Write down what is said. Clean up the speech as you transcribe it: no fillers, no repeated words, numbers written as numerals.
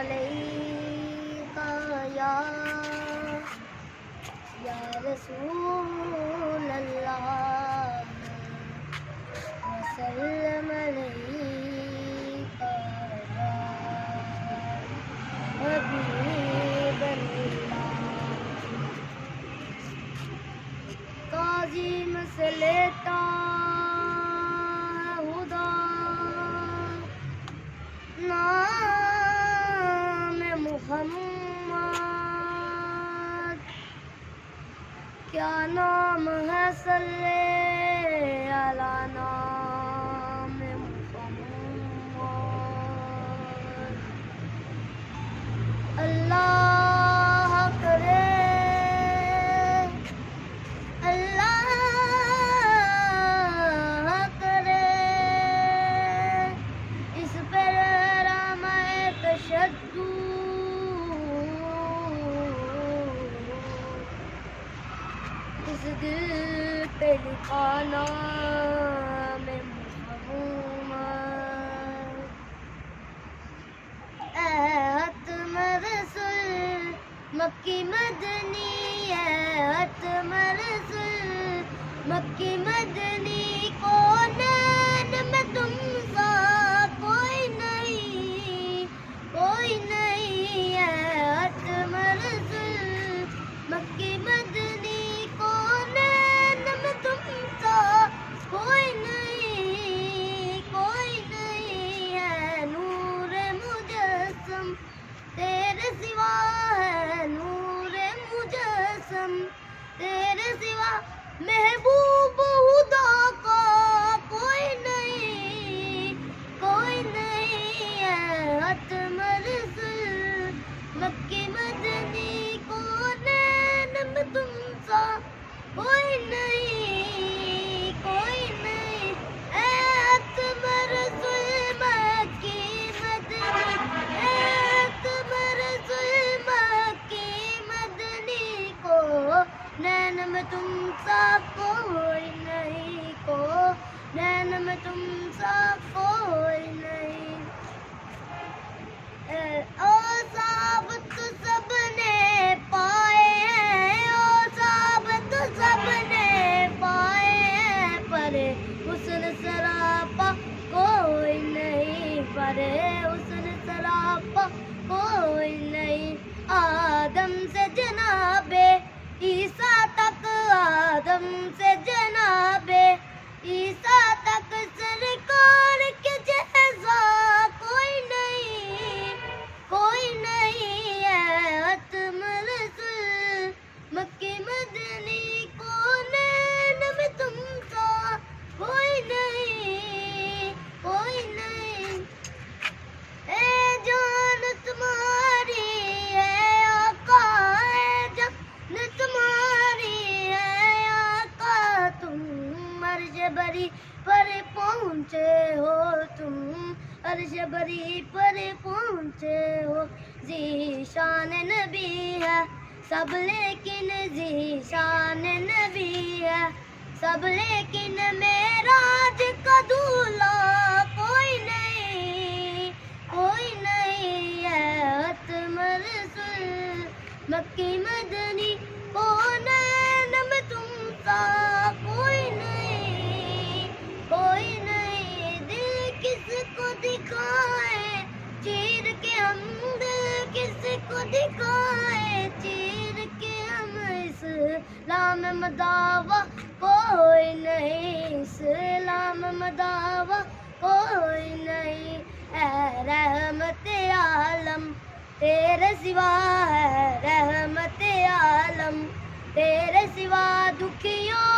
علیک یا رسول اللہ وسلم علیک یا حبیب اللہ. تعظیم سے لیتا خدا نام محمد، کیا نام ہے صلی علی نام محمد. اللہ کرے اس پر رامہ تشدد، اس دل پہ لکھا نام محمد. اے ختم رسول مکی مدنی، اے ختم رسول مکی مدنی، کونین میں تم سا کوئی نہیں، کوئی نہیں. اے ختم رسول مکی مدنی، کونین میں تم سا کوئی نہیں، کوئی نہیں. ہے نور مجسم تیرے سوا، ہے نور مجسم تیرے سوا، محبوب خدا کا کوئی نہیں، کوئی نہیں. ہے ختم رسول مکی مدنی، کونین میں تم سا کوئی نہیں، کوئی نہیں. اے ختم رسول مکی مدنی، اے ختم رسول مکی مدنی، کونین میں تم سا کوئی نہیں، کونین میں تم سا کوئی نہیں. اوصاف تو سب نے پائے ہیں، اوصاف تو سب نے پائے ہیں، پر حسن سراپا کوئی نہیں، پر حسن سراپا کوئی نہیں. آدم سے جناب عیسیٰ تک، آدم سے جناب عیسیٰ تک، سرکار کے جیسا کوئی نہیں، کوئی نہیں. ہے ختم رسول مکی مدنی، کونین میں تم سا کوئی نہیں، کوئی نہیں. اے جان تمہاری ہے آقا، اے جان تمہاری ہے آقا، تم عرش بری پر پہنچے ہو، تم عرش بری پر پہنچے ہو. ذیشان نبی ہے سب لیکن، ذیشان نبی ہے سب لیکن، معراج کا دولہا کوئی نہیں، کوئی نہیں. ہے ختم رسول مکی مدنی، کونین میں تم سا کوئی نہیں، کوئی نہیں. دل کس کو دکھائے چیر کے ہم، دل کس کو دکھائے چیر کے ہم، اسلام مداوا کوئی نہیں، اسلام مداوا کوئی نہیں. اے رحمت عالم تیرے سوا، ہے رحمت عالم تیرے سوا، دکھیوں